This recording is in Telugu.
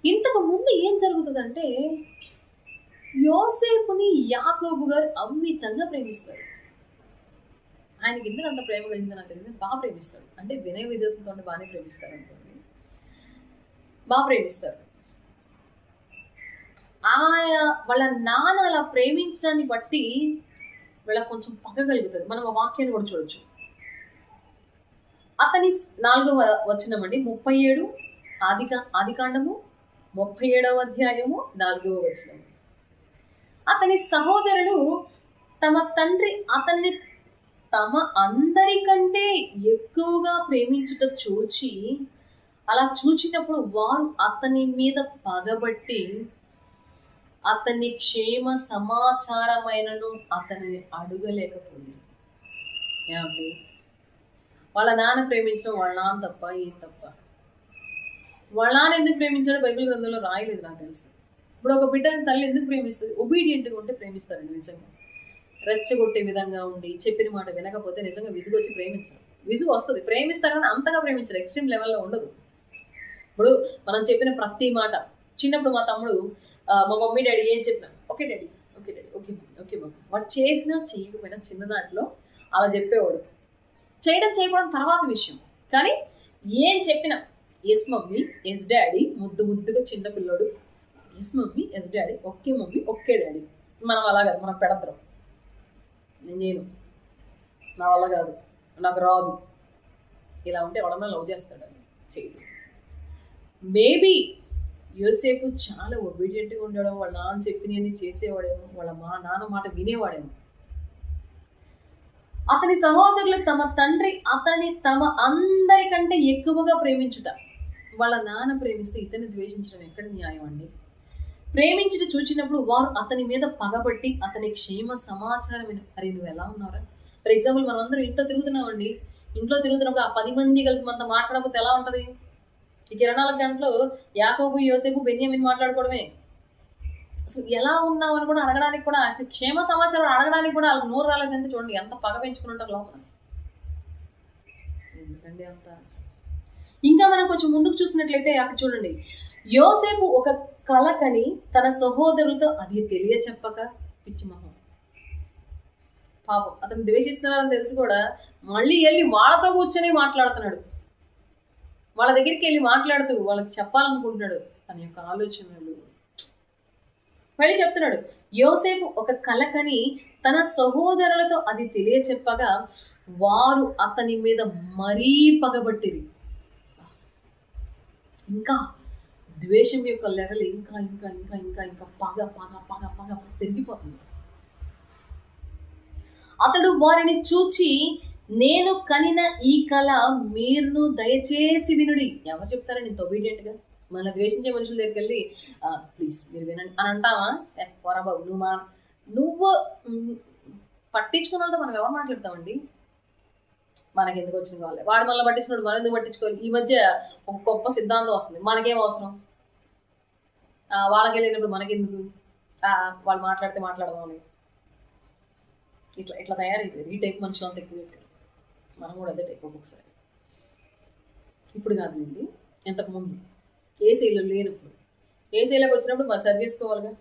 ఇంతకు ముందు ఏం జరుగుతుందంటే యోసేపుని యాకోబు గారు అమితంగా ప్రేమిస్తారు. ఆయనకి ఎందుకు అంత ప్రేమ కలిగిందో నాకు తెలియదు. బాగా ప్రేమిస్తాడు. అంటే వినయ విధేయతలతో బాగానే ప్రేమిస్తారు అనుకోండి. బాగా ప్రేమిస్తారు. వాళ్ళ నాన్న అలా ప్రేమించడాన్ని బట్టి వీళ్ళకి కొంచెం పగ కలుగుతుంది. మనం ఆ వాక్యాన్ని కూడా చూడొచ్చు. అతని 4వ వచనం అండి, 37 ఆదికాండము 37వ అధ్యాయము 4వ వచనం. అతని సహోదరులు తమ తండ్రి అతన్ని తమ అందరికంటే ఎక్కువగా ప్రేమించుట చూచి, అలా చూచినప్పుడు వారు అతని మీద పగబట్టి అతని క్షేమ సమాచారమైనను అతనిని అడగలేకపోయింది. ఏమండి, వాళ్ళ నాన్న ప్రేమించడం వాళ్ళ నాన్న తప్ప ఏం తప్ప? వాళ్ళ నాన్న ఎందుకు ప్రేమించాడో బైబిల్ గ్రంథంలో రాయలేదు నాకు తెలుసు. ఇప్పుడు ఒక బిడ్డని తల్లి ఎందుకు ప్రేమిస్తుంది? ఒబీడియంట్గా ఉంటే ప్రేమిస్తారండి. నిజంగా రెచ్చగొట్టే విధంగా ఉండి చెప్పిన మాట వినకపోతే నిజంగా విసుగొచ్చి ప్రేమించరు. విసుగు వస్తుంది, ప్రేమిస్తారు కానీ అంతగా ప్రేమించరు, ఎక్స్ట్రీమ్ లెవెల్లో ఉండదు. ఇప్పుడు మనం చెప్పిన ప్రతి మాట, చిన్నప్పుడు మా తమ్ముడు మా మమ్మీ డాడీ ఏం చెప్పినా okay daddy, okay daddy, okay mummy, okay mummy, వాడు చేసినా చేయకపోయినా చిన్నదాంట్లో అలా చెప్పేవాడు. చేయకపోవడం తర్వాత విషయం, కానీ ఏం చెప్పినా ఎస్ మమ్మీ, ఎస్ డాడీ, ముద్దుగా చిన్న పిల్లోడు, yes mummy, yes daddy, okay mummy, okay daddy. మనం అలా కాదు, మనం పెడతాం. నేను చేయను, నా వల్ల కాదు, నాకు రాదు, ఇలా ఉంటే ఎవడన్నా లవ్ చేస్తాడు, చేయడు. మేబీ యోసేపు చాలా ఒబీడియంట్గా ఉండడం, వాళ్ళ నాన్న చెప్పినవి చేసేవాడేమో, వాళ్ళ నాన్న మాట వినేవాడేమో. అతని సహోదరులు తమ తండ్రి అతని తమ అందరికంటే ఎక్కువగా ప్రేమించుట. వాళ్ళ నాన్న ప్రేమిస్తే ఇతన్ని ద్వేషించడం ఎక్కడ న్యాయం అండి? ప్రేమించుట చూచినప్పుడు వారు అతని మీద పగబట్టి అతని క్షేమ సమాచారం అరే నువ్వు ఎలా ఉన్నారా? ఫర్ ఎగ్జాంపుల్ మనం అందరం ఇంట్లో తిరుగుతున్నామండి. ఇంట్లో తిరుగుతున్నప్పుడు ఆ 10 మంది కలిసి మనతో మాట్లాడకపోతే ఎలా ఉంటుంది? ఈ 24 గంటలు యాకోబు, యోసేపు, బెన్యామిన్ మాట్లాడుకోవడమే. అసలు ఎలా ఉన్నావు అని కూడా అడగడానికి కూడా, క్షేమ సమాచారం అడగడానికి కూడా వాళ్ళకి నోరు రాలేదంటే చూడండి ఎంత పగ పెంచుకుని ఉంటారు లోపల. ఎందుకండి అంత? ఇంకా మనం కొంచెం ముందుకు చూసినట్లయితే అక్కడ చూడండి, యోసేపు ఒక కలకని తన సహోదరులతో అది తెలియ చెప్పక పిచ్చి మొహం. పాపం అతను ద్వేషిస్తున్నారని తెలుసు కూడా మళ్ళీ వెళ్ళి వాళ్ళతో కూర్చొని మాట్లాడుతున్నాడు. వాళ్ళ దగ్గరికి వెళ్ళి మాట్లాడుతూ వాళ్ళకి చెప్పాలనుకుంటున్నాడు తన యొక్క ఆలోచనలు. మళ్ళీ చెప్తున్నాడు, యోసేపు ఒక కలకని తన సహోదరులతో అది తెలియ చెప్పగా వారు అతని మీద మరీ పగబట్టిరి. ఇంకా ద్వేషం యొక్క లెవెల్ ఇంకా ఇంకా ఇంకా ఇంకా ఇంకా పగ పగ పగ పగ పెరిగిపోతుంది. అతడు వారిని చూచి, నేను కనిన ఈ కళ మీరును దయచేసి వినుడి. ఎవరు చెప్తారా నేను ఒబీడియంట్గా? మన ద్వేషించే మనుషుల దగ్గరికి వెళ్ళి ప్లీజ్ మీరు వినండి అని అంటావా? పోరా బాబు, నువ్వు పట్టించుకున్న వాళ్ళతో మనం ఎవరు మాట్లాడతామండి? మనకి ఎందుకు వచ్చిన వాళ్ళే, వాడు మనల్ని పట్టించుకున్నాడు, మనం ఎందుకు పట్టించుకోవాలి? ఈ మధ్య ఒక గొప్ప సిద్ధాంతం వస్తుంది, మనకేం అవసరం, వాళ్ళకి వెళ్ళినప్పుడు మనకెందుకు, వాళ్ళు మాట్లాడితే మాట్లాడదామని. ఇట్లా తయారైపోయింది ఈ టైప్ మనుషులు అంత ఎక్కువ. మనం కూడా అదే టైప్ ఒక్కొక్కసారి. ఇప్పుడు కాదండి, ఇంతకుముందు ఏసీలో లేనప్పుడు, ఏసీలోకి వచ్చినప్పుడు మనం సరి చేసుకోవాలిగా.